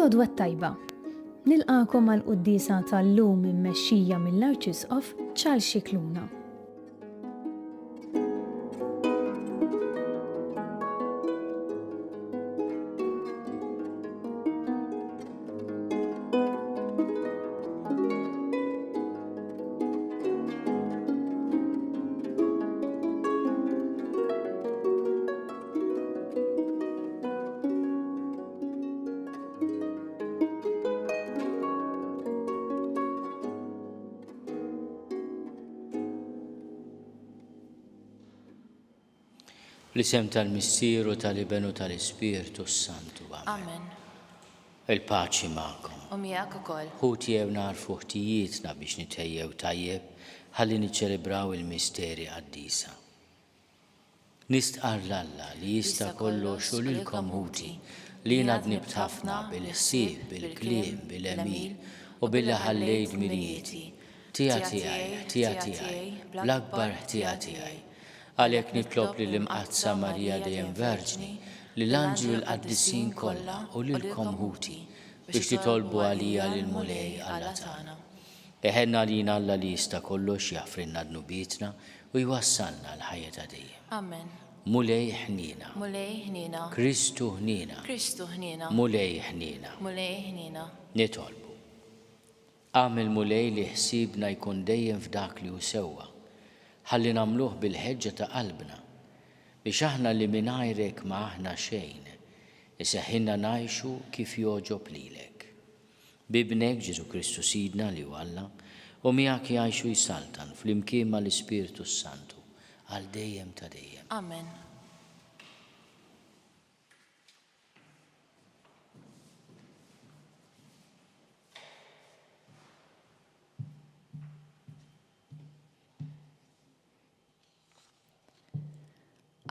L-għodwa tajba. Nilqakom għal-quddisa tal-lum immexxija mill-Arċisqof Charles Scicluna. L-isem tal-Missieru tal-Ibenu tal-Ispirtu Santu. Amen. Il-paċi ma'kom. U miegħek ukoll. Ħutjew narfu ħtijietna biex nitejjew tajjeb ħalli niċċelebraw il-misteri qaddisa. Nistqar l-Alla li jista' kollox u lilkom ħuti li ngħadnibt ħafna bil-ħsieb, bil-kliem, bil-emil u billi ħallejt miljieti. Tija tiegħi, bl-akbar ħtija tiegħi. Għalhekk nitlob li l-imqazza Marija dejjem Verġni li l-anġlu l-qaddisin kollha u lilkom ħuti biex titolbu għalija lil mulej Alla tagħna. Eħenna lina Alla li jista' kollox jaffrinna dnubietna u jwassalna l-ħajja ta' dejjem. Amen. Mulej ħnina. Mulej ħnina. Kristu ħnina. Kristu ħnina. Mulej ħnina. Mulej ħnina. Nitolbu. Għamil mulej li ħsiebna jkun dejjem f'dak li hu sewwa. ħalli nagħmluh bil-ħeġġa ta' qalbna biex aħna li mingħajrek ma aħna xejn iseħħilna ngħixu kif jogħġob lilek. Bibnek Ġesu Kristu Sidna li hu Alla u miegħek jgħixu jsaltan flimkien mal-Ispirtu Santu għal dejjem ta' dejjem. Amen.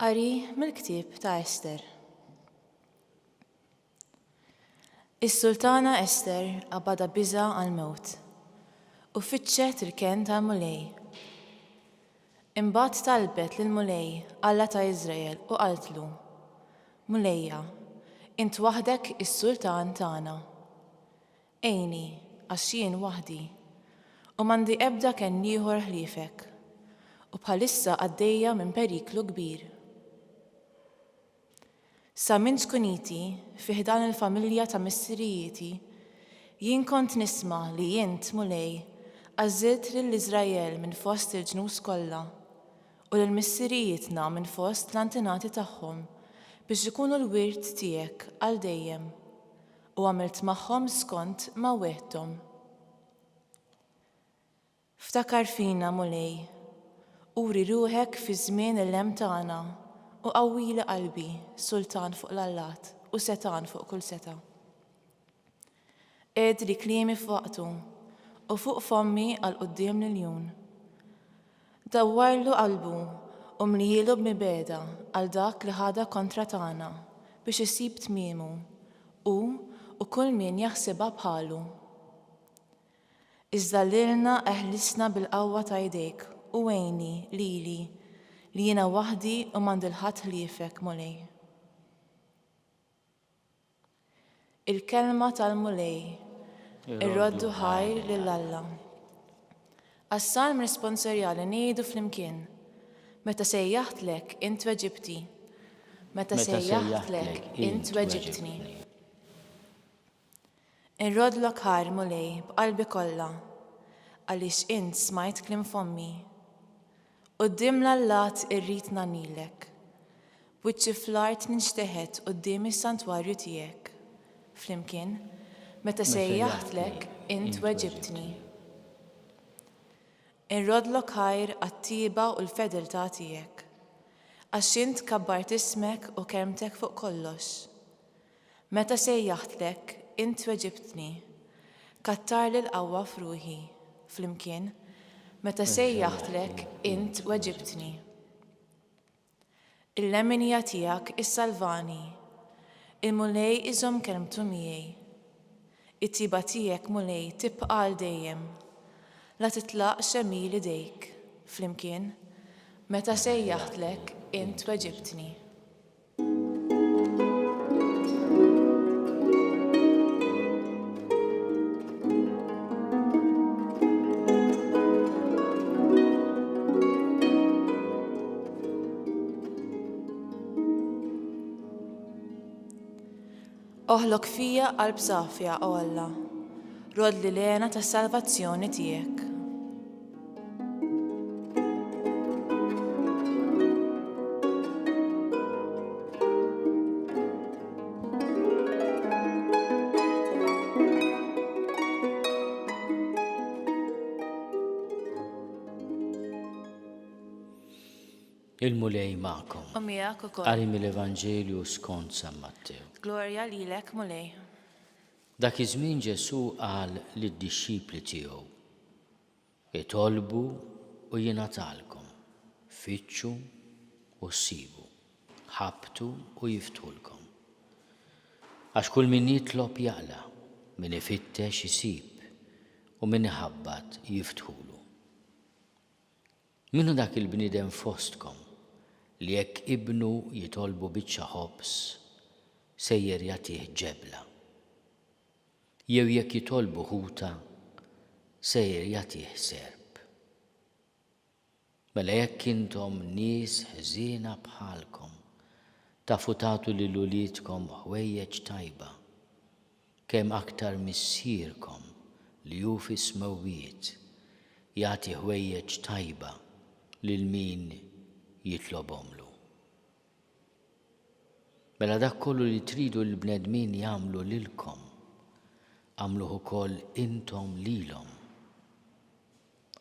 Qari mill-ktieb ta' Ester. Is-Sultana Ester qabada biża' għall-mewt u fitxet il-ken ta' mulej. Imbagħad talbet lil mulej Alla ta' Iżrael u qaltlu: Mulejja, int waħdek is-Sultan tagħna. Ejni għax jien waħdi u m'għandi ebda kien ieħor ħliefek u bħalissa għaddejja minn periklu kbir. Sa minn tkun fih dan il-familja ta' missirijieti, jien kont nisma' li int mulej għażilt lill-Iżrael minn fost il-ġnus kollha u lill-missirijietna minn fost l-antenati tagħhom biex ikunu l-wirt tiegħek għal dejjem u għamilt magħhom skont ma' wehthom. Ftakar fina mulej, uri ruħek fi żmien il-lem tagħna u qawwili qalbi, sultan fuq l-allat u setan fuq kull seta. Edri kliemi f'waqtu u fuq fommi għal quddiem liljun. Dawwarlu qalbu u mlielu b'mibeda għal dak li ħada kontra tagħna biex isib tmiemu u kull min jaħsibha bħalu. Iżda lilna eħlisna bil-qawwa ta' jdejk u għejni lili li jiena waħdi u m'għandi ħadd ħliefek mulej. Il-kelma tal-mulej, ir-roddu ħajr lill-Alla. Għas-salm responsorjali ngħidu flimkien: Meta sejjaħtlek int weġibti, meta sejjaħtlek int weġibtni. Irrodlok ħajr mulej b'qalbi kollha għaliex int smajt kliem fommi. Qudiem l-Allat irrid nagħmilek, wiċċi fl-art ninxteħed quddiem is-santwarju tiegħek. Flimkien, meta sejjaħtlek int weġibtni. Irrodlok ħajr għat-tieba u l-fedeltà tiegħek, għax int kabbart ismek u kermtek fuq kollox. Meta sejjaħtlek int weġibtni, kattarli l-qawwa f'ruħi. Flimkien, meta sejjaħtlek int weġibtni. Il-leminija tiegħek is-salvani, il-mulej iżom kelmtu miegħi. It-tiba tiegħek mulej tibqa' għal dejjem, la titlaq xemil idejk. Flimkien, meta sejjaħtlek int weġibtni. Oħlok fija qalb safja, o Alla, rod li lena tas-salvazzjoni tiegħek. Il-mulej ma'kom. U miegħek ukoll. Qari mill-Evanġelju skont San Mattew. Glorja lilek mulej. Dak iż-żmien Ġesu qal lid-dixxipli tiegħu: itolbu u jingħatalkom, fittxu u ssibu, ħabtu u jiftħulkom. Għax kull min jitlob jaqla, min ifittex isib u min iħabbat jiftħulu. Minnu dak il-bniedem fostkom li jekk ibnu jitolbu biċċa ħobs sejjer jagħtih ġebla. Jew jekk jitolbu ħuta sejjer jagħtih serb. Mela jekk intom nies ħżiena bħalkom tafu tagħtu lil uliedkom ħwejjeġ tajba, kemm aktar missierkom li hu fis-smewwiet jagħti ħwejjeġ tajba lil min jitlobhomlu. Mela dak kollu li tridu l-bnedmin jagħmlu lilkom, għamluh ukoll intom lilhom,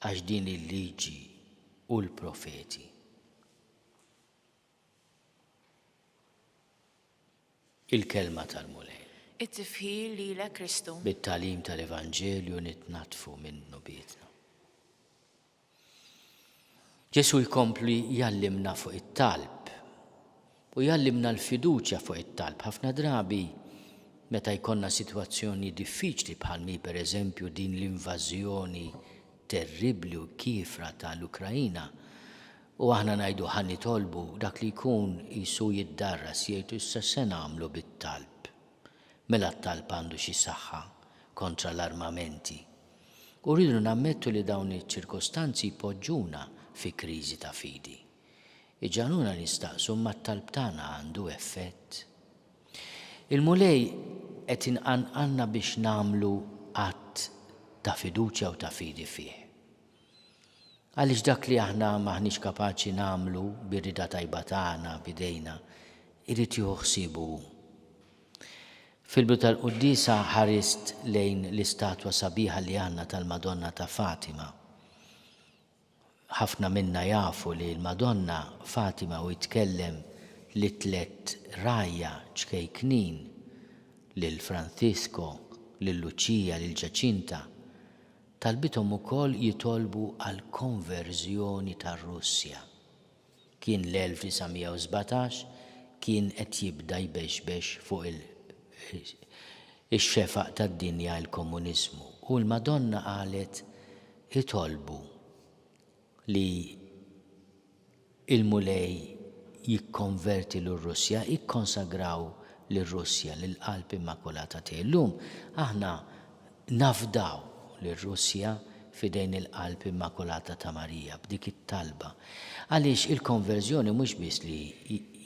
għax din il-liġi u l-profeti. Il-kelma tal-mulej. It-tifħir lilek Kristu. Bit-talim tal-Evanġelju nitnatfu minnu bietna. Ġesu jkompli jallimna fuq it-talb u jallimna l-fiduċja fuq it-talb. Ħafna drabi meta jkollna sitwazzjoni diffiċli bħal mi pereżempju din l-invażjoni terribli u kifra tal-Ukrajina u aħna ngħidu ħan nitolbu dak li jkun qisu jiddarras jgħidu issa se nagħmlu bit-talb. Mela t-talb għandu xi saħħa kontra l-armamenti. U rridu nammettu li dawn iċ-ċirkostanzi jpoġġuna fi kriżi ta' fidi. Iġanuna nistaqsu ma t-talb tagħna għandu effett. Il-mulej qed inqanqalna biex nagħmlu att ta' fiduċja u ta' fidi fih. Għaliex dak li aħna maħniex kapaċi nagħmlu bir-rida tajba tagħna bidejna, irid jieħu ħsiebu. Fil-bidu tal-Qudiesa ħarist lejn l-istatwa sabiħa li għandna tal-Madonna ta' Fatima. Ħafna minna jafu li l-Madonna Fatima u jitkellem li 3 rajja ċkejknin lil Francisco, lil Lucia, lil Ġaċinta, talbithom ukoll jitolbu għal konverżjoni tar-Russja. Kien l-1917 kien qed jibda jbexbex fuq il-xefaq tad-dinja l-komuniżmu u l-Madonna qalet jitolbu li il-mulej jikkonverti l-Russja, jikkonsagraw l-Russja l-qalb immakulata tiegħu. Llum aħna nafdaw l-Russja fidejn il-qalb immakulata ta' Marija b'dik it-talba. Għaliex il-konverżjoni mhux biss li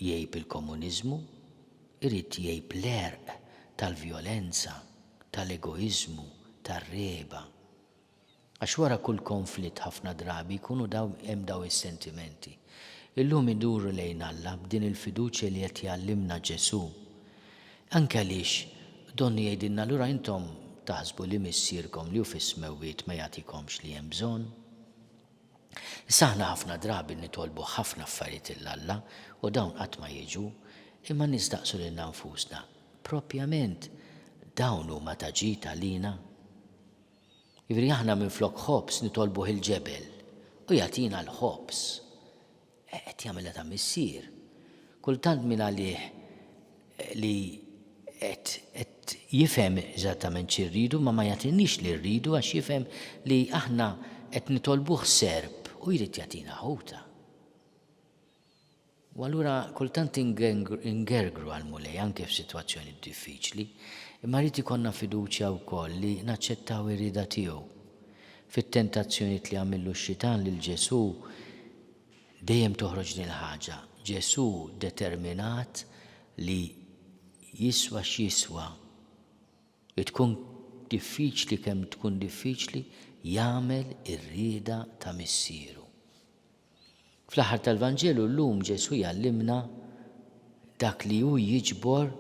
jgħib il-komuniżmu, irid jgħib l-erq tal-vjolenza, tal-egoiżmu, tar-reba. Għax wara kull konflitt ħafna drabi jkunu hemm daw is-sentimenti. Illum iduru lejn Alla b'din il-fiduċja li qed jgħallimna Ġesu. Anke għaliex donni jgħidilna lura intom taħsbu li missierkom li hu fis-smewwiet ma jagħtikomx li hemm bżonn. Issa aħna ħafna drabi nitolbu ħafna affarijiet lill-Alla u dawn qatt ma jiġu, imma nistaqsu lil nfusna. Propjament dawn huma taġita lina. Ivri aħna minflok ħobs nitolbu il-ġebel u jagħtina l-ħobs. Qed jagħmilha ta' missier. Kultant minn għalih li qed jifhem eżattament x'irridu ma jagħtinix li rridu għax jifhem li aħna qed nitolbuh serb u jrid jagħtina ħuta. U allura kultant ingergru għal-mulej anke f'sitwazzjoni diffiċli, imma rrid ikollna fiduċja wkoll li naċċettaw ir-rida tiegħu. Fit-tentazzjonijiet li għamillu x-xitan lil Ġesu dejjem toħroġ din il-ħaġa. Ġesu determinat li jiswa x'jiswa. Tkun diffiċli kemm tkun diffiċli jagħmel ir-rieda ta' missieru. Fl-aħħar tal-Vanġelu llum Ġesu jgħallimna dak li hu jiġbor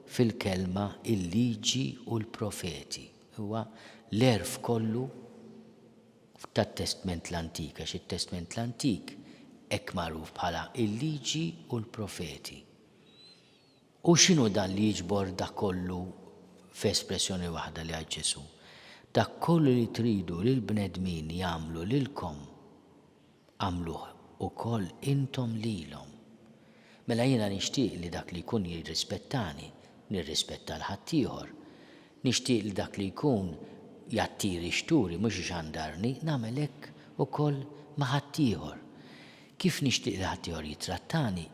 fil-kelma il-liġi u l-profeti. Huwa l-erf kollu tat-Testament l-Antik, għax it-Testament l-Antik hekk magħruf bħala il-liġi u l-profeti. U x'inhu dan li jiġbor dak kollu f'espressjoni waħda li għal Ġesu? Dak kollu li tridu li l-bnedmin jagħmlu lilkom għamluh ukoll intom lilhom. Mela jiena nixtieq li dak li jkun jirrispettani, nirrispetta l-ħaddieħor. Nixtieq li dak li jkun jattiri xturi mhux ixandarni, nagħmel hekk ukoll ma' ħaddieħor. Kif nixtieq li ħaddieħor jitrattani,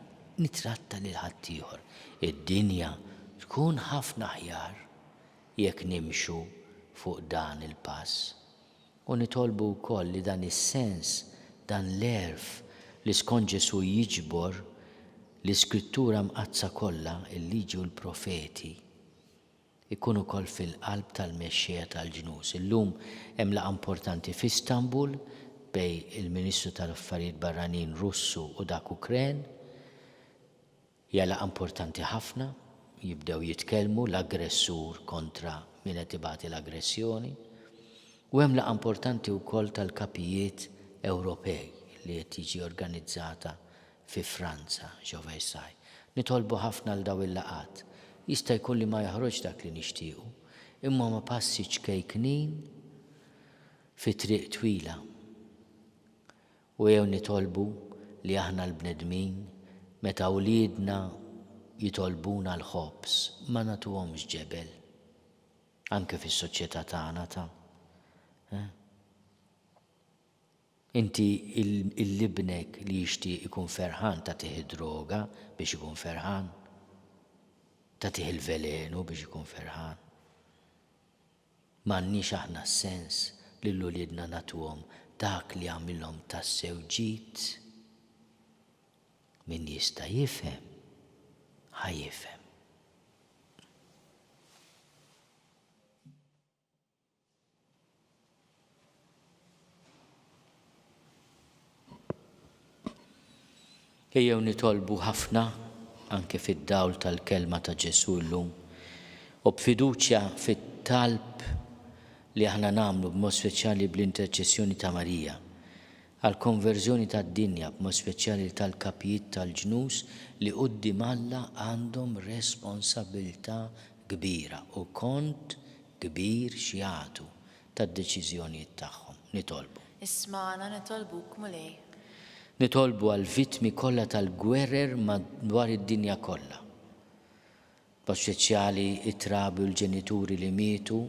nitratta lil ħaddieħor. Id-dinja tkun ħafna aħjar jekk nimxu fuq dan il-pass. U nitolbu wkoll li dan is-sens, dan l-erf li skont Ġesu jiġbor l-Iskrittura mqazza kollha, il-liġi u l-profeti, ikunu ukoll fil-qalb tal-mexxejja tal-ġnus. Illum hemm laqgħa importanti f'Istanbul bejn il-Ministru tal-Affarijiet Barranin Russu u dak Ukren. Hija laqgħa importanti ħafna, jibdew jitkellmu l-aggressur kontra min qed ibagħti l-aggressjoni. U hemm laqgħa importanti wkoll tal-kapijiet Ewropej li qed tiġi organizzata fi Franza, ġo Versailles. Nitolbu ħafna l daw il-laqat. Jista' jkun li ma joħroġ dak li nixtiequ, imma ma passiġġ kejknin fi triq twila. U jew nitolbu li aħna l-bnedmin meta wliedna jitolbuna l-ħobs ma nagħtuhomx ġebel. Anke fis-soċjetà tagħna ta'. Inti il-libnek li jixtieq ikun ferħan tagħtih id-droga biex ikun ferħan, tagħtih il-velenu biex ikun ferħan. M'għandniex aħna s-sens li l-uliedna nagħtuhom dak li għamilhom tassew ġid. Min jista' jifhem ħajjifhem. Ejjew nitolbu ħafna anke fid-dawl tal-kelma ta' Ġesu llum u b'fiduċja fit-talb li aħna nagħmlu b'mod speċjali bl-interċessjoni ta' Marija għal konverżjoni tad-dinja b'mod speċjali tal-kapijiet tal-ġnus li quddiem Alla għandhom responsabilità kbira u kont kbir x'jagħtu tad-deċiżjonijiet tagħhom. Nitolbu. Isma'na nitolbuk mulej. Nitolbu għal vittmi kollha tal-gwerer madwar id-dinja kollha. B'mod speċjali it-trabi u l-ġenituri li mietu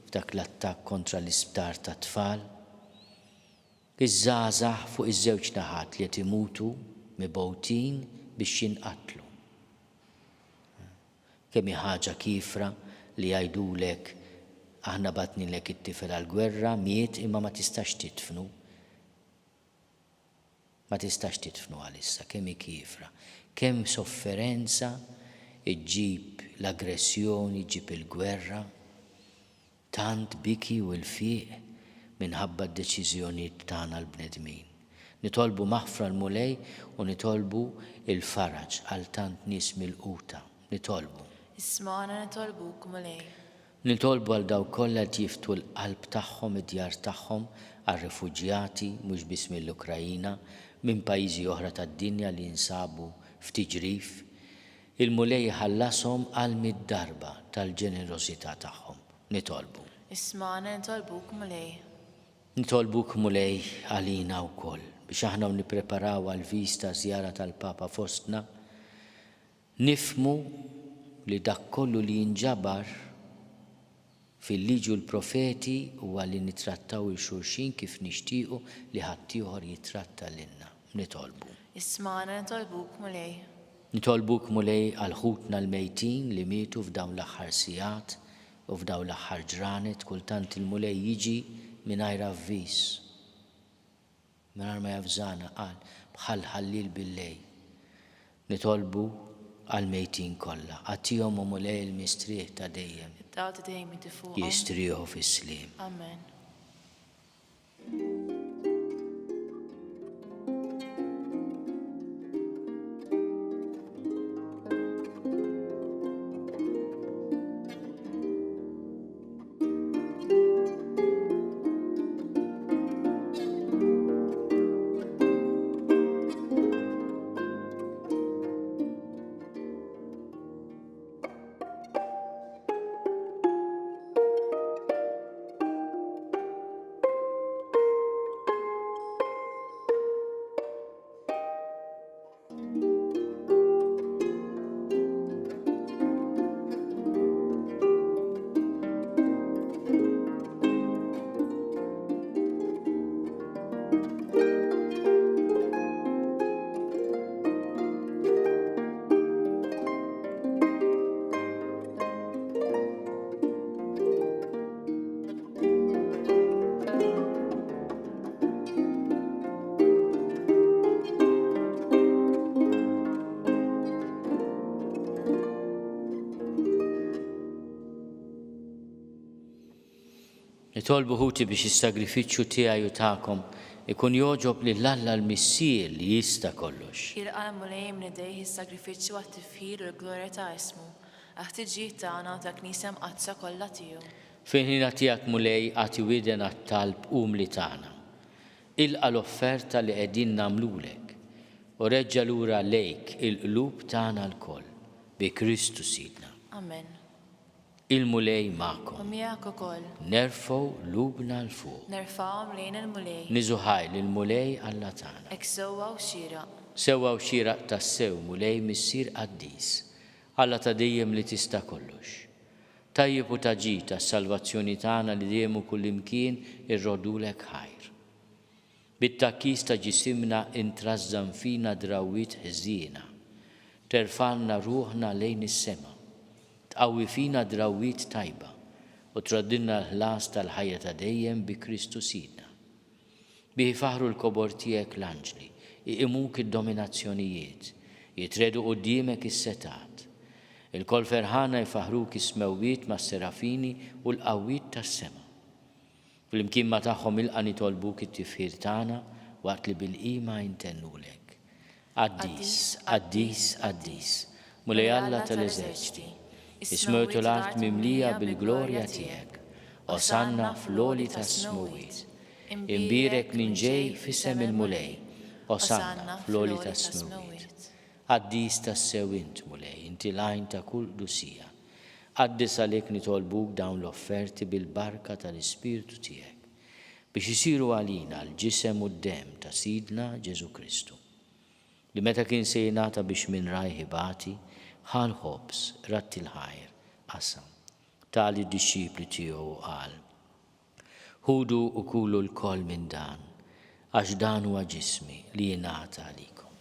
f'dak l-attakk kontra l-isptar ta' tfal. Iż-żgħażagħ fuq iż-żewġ naħat li qed imutu mibgħutin biex jinqatlu. Kemm hi ħaġa kifra li jgħidulek aħna batnilek it-tifel għall-gwerra miet imma ma tistax titfnu. Ma tistax titfnu għalissa, kemm hi kifra, kemm sofferenza iġġib l-aggressjoni, iġġib il-gwerra, tant biki u l-fiq minħabba d-deċiżjonijiet tagħna l-bnedmin. Nitolbu maħfra l-mulej u nitolbu il-faraġ għal tant nies milquta. Nitolbu. Isma'na nitolbuk mulej. Nitolbu għal daw kollha jiftu l-qalb tagħhom, id-djar tagħhom għar-refuġjati mhux biss mill-Ukrajina, minn pajjiżi oħra tad-dinja li jinsabu f'tiġrif, il-mulej ħallasom għal mid-darba tal-ġenerożità tagħhom. Nitolbu. Isma'na nitolbuk mulej. Nitolbuk mulej għalina wkoll biex aħna nippreparaw għal viżita żjara tal-Papa fostna, nifmu li dak kollu li jinġabar fil-liġi u l-profeti huwa li nittrattaw il-xulxin kif nixtiequ li ħaddieħor jitratta lilna. Nitolbu. Isma'na nitolbuk mulej. Nitolbuk mulej għal ħutna l-mejtin li mietu f'dawn l-aħħar sigħat u f'dawn l-aħħar ġranet, kultant il-mulej jiġi mingħajr avviż. Mingħajr ma jafżana qal bħal ħallil bil-lejl. Nitolbu għal-mejtin kollha, għatihom u mulej il-mistrieħ ta' dejjem, id-daw ta' dejjem fuqhom. jistrieħu fis-sliem. Amen. Nitolbu ħuti biex is-sagrifiċċju tiegħi u tagħkom ikun joġob lill-Alla l-Missier li jista' kollox. Jilqa' mulej minn idejh is-sagrifiċċju għat-tifħir u l-glorja ta' ismu, għat-tiġġiet tagħna ta' Knisja mqaddsa kollha tiegħu. Fil-ħina tiegħek mulej għati wieden għat-talb umli tagħna. Ilqa' l-offerta li qegħdin nagħmlulek u reġġa' lura lejk il-qlub tagħna lkoll bi Kristu Sidna. Amen. Il-mulej magħkom. U miegħek ukoll. Nerfgħu lubna l-fuq. Nerfgħuhom lejn il-mulej. Niżuħaj lill-mulej Alla tagħna. Hekk sewwa u xieraq. Sewwa u xieraq tas-sew mulej missier qaddis, Alla ta' dejjem li tista' kollox. Tajjeb u taġi tas-salvazzjoni tagħna li dejjem u kullimkien irrodulek ħajr. Bit-takkis ta' ġisimna intrażżam fina drawwiet ħżiena, terfalna ruħna lejn is-sema. Tqawwi fina drawwiet tajba u traddilna l-ħlas tal-ħajja ta' dejjem bi Kristu Sidna. Bihi faħru l-kobor tiegħek l-anġli, iqimuk id-dominazzjonijiet, jitredu quddiemek is-setat. Il-kol ferħana jfaħruk is-smewwiet mas-serafini u l-qawwiet tas-sema. Fl-imkien ma tagħhom ilqa' nitolbuk it-tifħir tagħna waqt li bil-qima jintennulek. Qaddis, qaddis, qaddis, mulej Alla tal-eżerċiti. Ismewtu l-art mimlija bil-glorja tiegħek, osanna fl-oli tas-smuwiet. Imbirek minn ġej f'isem il-mulej, osanna fl-oli tas-smuwiet. Qaddis tas-sewint mulej, inti lajn ta' kull dusija. Qaddis għalhekk nitolbuk dawn l-offerti bil-barka tal-Ispirtu tiegħek biex isiru għalina l-ġisem u d-dem ta' Sidna Ġesu Kristu. Li meta kien se jingħata biex minn rajħi bati, ħal ħobs ratti l-ħajr qasam tali d-disċipli tiegħu qal: Ħudu u kulu l-koll minn dan, għax dan huwa ġismi li jingħata għalikom.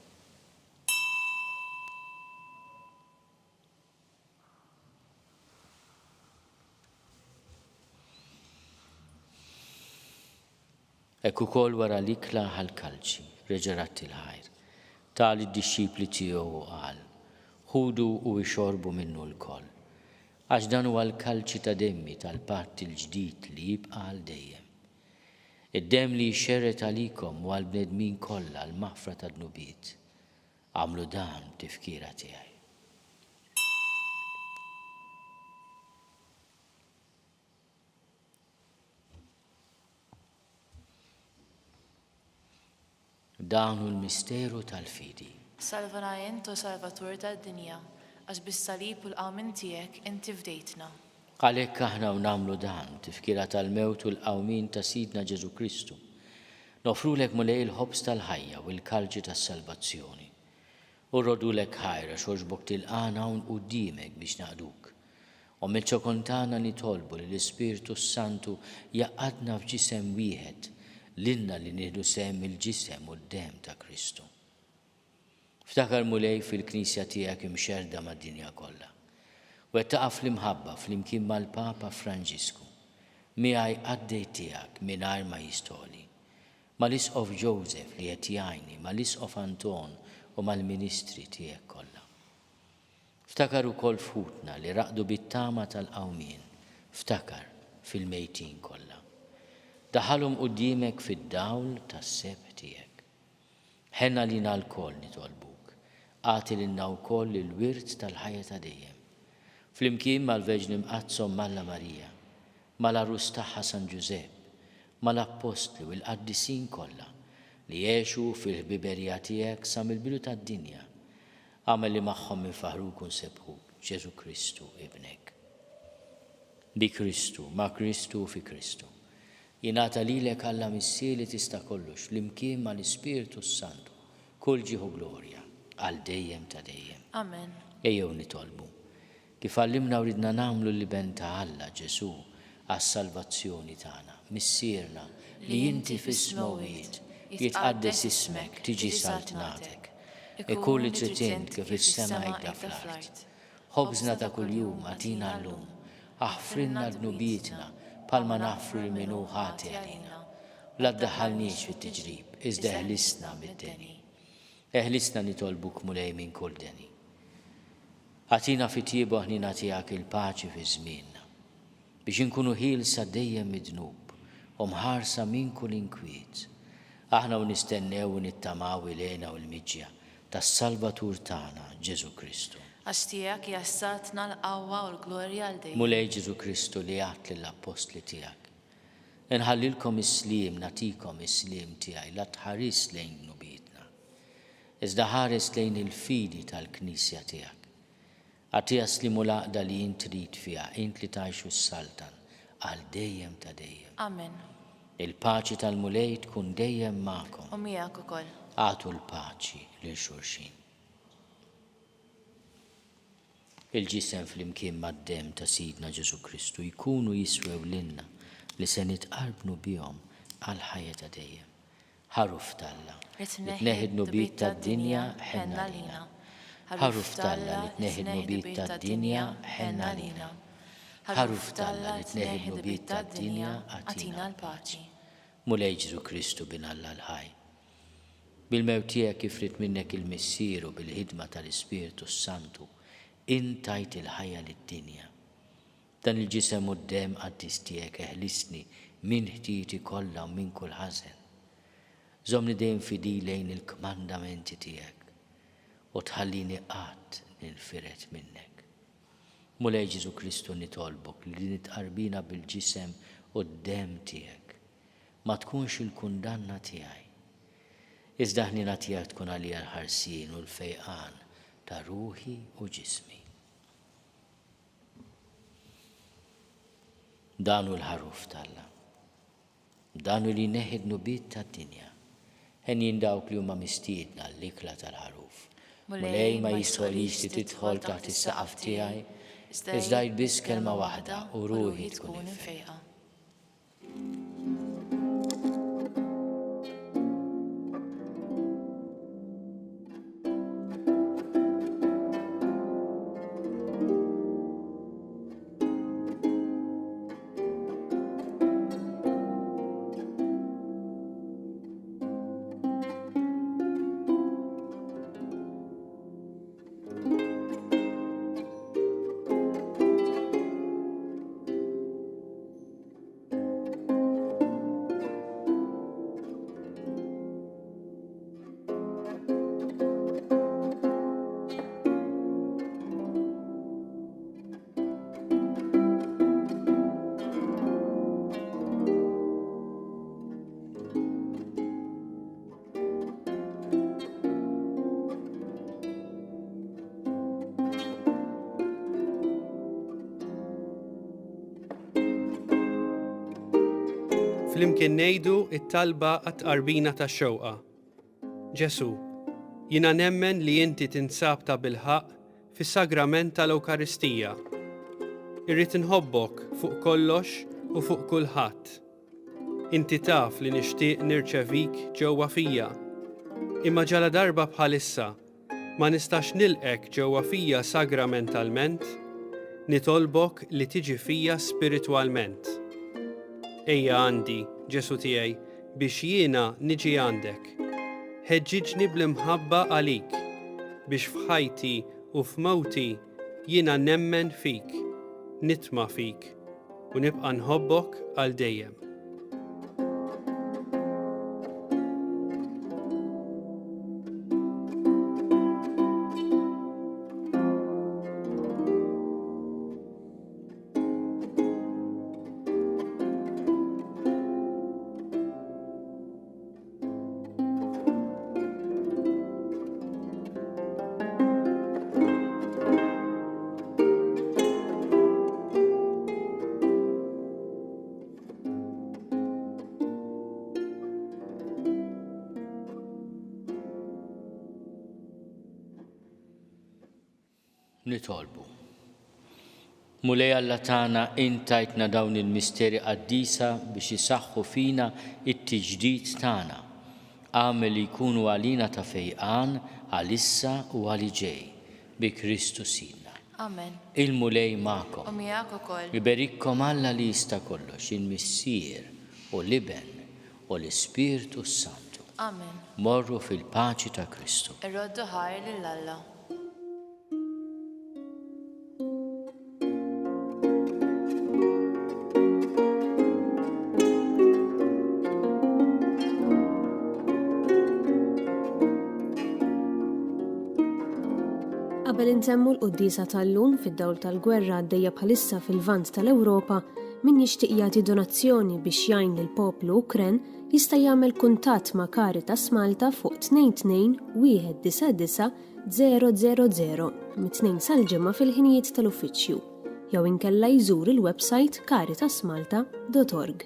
Hekk ukoll wara l-ikla ħal-kalċi reġa' ratti l-ħajr tali d-disċipli tiegħu qal: Ħudu u ixorbu minnu l-koll, għax dan huwa l-kalċi ta' demmi tal-patt il-ġdid li jibqa' għal dejjem. Id-demm li jxerret għalikom u għall-bnedmin kollha l-maħfra ta' dnubiet. Għamlu dan tifkira tiegħi. Dan hu l-misteru tal-fidi. Salvana jent u salvatur tad-dinja, għax bis-salib u l-qawmin tiegħek inti fdejtna. Għalhekk aħna nagħmlu dan tifkira tal-mewt u l-qawmin ta' Sidna Ġesu Kristu. Nofrulek mulej il-ħobs tal-ħajja u l-kalġi tas-salvazzjoni. U rrodulek ħajra xorġbok tilqana hawn quddiemek biex naqduk. U mill-ċokontana nitolbu li l-Ispirtu Santu jaqadna f'ġisem wieħed lilna li nieħdu sehem il-ġisem u d-dem ta' Kristu. Ftakar mulej fil-Knisja tiegħek imxerda mad-dinja kollha. U qed taqaf fl-imħabba flimkien mal-Papa Franġisku, miegħi għaddej tiegħek mingħajr ma jistoli, mal-Isqof Joseph li qed jgħinni, mal-Isqof Anton u mal-Ministri tiegħek kollha. Ftakar ukoll futna li raqdu bit-tama tal-qawmien. Ftakar fil-mejtin kollha. Daħalhom quddiemek fid-dawl tas-seb tiegħek. Ħenna lina l-koll nitolbuk. Għati lilna wkoll il-wirt tal-ħajja ta' dejjem. Flimkien mal-Verġni Mqazzom Malla Marija, mal-Arus tagħha San Ġusepp, mal-Apostli u l-Qaddisin kollha li jgħixu fil-ħbiberija tiegħek sa mill-bidu tad-dinja. Għamel li magħhom infaħruk u nsebħuk Ġesu Kristu ibnek. Bi Kristu, ma' Kristu u fi Kristu. Jingħata lilek Alla missieri tista' kollox flimkien mal-Ispiritu Santu, kull ġieħu glorja għal dejjem ta' dejjem. Amen. Ejjew nitolbu. Kif għallimna u ridna nagħmlu l-liben ta' Alla Ġesu għas-salvazzjoni tagħna, missierna li inti fis-smawiet jitqaddes ismek tiġi saltnatek. Ikun li trid kif is-sema jgħidha fl-art. Ħobżna ta' kuljum għatina llum, aħfrilna dnubietna palma naħfru l-minu ħati għalina. La ddaħħalniex fit-tiġrib, iżda eħlisna mid-deni. Eħlisna nitolbuk mulej minn kull deni. Għatina fit-tiebu ħnina tiegħek il-paċi fi żmienna, biex inkunu ħielsa dejjem mid-dnub u mħarsa minn kull inkwiet. Aħna u nistennew u nittamaw ilejna u l-miġja tas-Salvatur tagħna Ġesu Kristu. Għax tiegħek jassatna l-qawwa u l-glorja għal dejjem. Mulej Ġesu Kristu li għat lill-apostli tiegħek. Inħallilkom is-sliem, natikom is-sliem tiegħi la tħares lejn nubietna. Iżda ħares lejn il-fidi tal-Knisja tiegħek. Għatija slimu laqda li jint trid fiha, int li tgħixu s-saltan għal dejjem ta' dejjem. Amen. Il-paċi tal-mulej tkun dejjem magħkom. U miegħek ukoll. Għatu l-paċi lil xulxin. Il-ġisem flimkien mad-dem ta' Sidna Ġesu Kristu jkunu jiswew lilna li se nitqarbnu bihom għal ħajja ta' dejjem. Ħaruf talla li tneħħid nubiet tad-dinja ħenna lina. Ħaruf talla li tneħħid nubiet tad-dinja ħenna lina. Ħaruf talla li tneħħid nubiet tad-dinja għatina l-paċi. Mulej Ġesu Kristu bin Alla l-ħaj. Bil-mewt tiegħek ifrit minnek il-missieru bil-ħidma tal-Ispiritu Santu intajt il-ħajja lid-dinja. Dan il-ġisem u d-dem qaddis tiegħek eħlisni minn ħtieti kollha u minn kull ħażen. Żomni dejjem fidi lejn il-kmandamenti tiegħek u tħallini qatt nilfiret minnek. Mulej Ġesu Kristu nitolbok li nitqarbina bil-ġisem u d-dem tiegħek ma tkunx il-kundanna tiegħi. Iżda ħnina tiegħek tkun għalija l-ħarsien u l-fejqan ta' ruħi u ġismi. Danu l-ħaruf talla. Danu li neħid nubiet tad-dinja. Ħen jindawk li huma mistiedna l-ikla tal-ħaruf. Mulej ma jistolix li tidħol taħt is-saqaf tiegħi, iżda jbiss kelma waħda u ruħi tkun infejqa. Flimkien ngħidu it-talba għat-tqarbina tax-xewqa. Ġesu, jiena nemmen li inti tinsab ta' bilħaq fis-sagrament tal-Ewkaristija. Irrid inħobbok fuq kollox u fuq kulħadd. Inti taf li nixtieq nirċevik ġewwa fija. Imma ġala darba bħalissa ma nistax nilqek ġewwa fija sagramentalment, nitolbok li tiġi fija spiritwalment. Ejja għandi, Ġesu tiegħi, biex jiena niġi għandek. Ħeġġiġni bl-imħabba għalik, biex f'ħajti u f'mewti jiena nemmen fik, nitma fik, u nibqa' nħobbok għal dejjem. Nitolbu. Mulej Alla tagħna intajtna dawn il-misteri qaddisa biex isaħħu fina it-tiġdid tagħna. Għamel li jkunu għalina ta' fejqan għalissa u għali ġej bi Kristu Sidna. Amen. Il-mulej ma'kom. U miegħek ukoll. Iberikkom Alla li jista' kollox, il-Missier u l-Iben u l-Ispirtu Santu. Amen. Morru fil-paċi ta' Kristu. Irroddu ħajr lill-Alla. Qabel intemmu l-quddisa tal-lum fid-dawl tal-gwerra għaddejja bħalissa fil-vant tal-Ewropa, min jixtieq jagħti donazzjoni biex jgħin lill-poplu Ukren jista' jagħmel kuntatt ma' Caritas Malta fuq 22-199-000 mit-2 sal-ġimgħa fil-ħinijiet tal-uffiċċju jew inkella jżur il-website caritasmalta.org.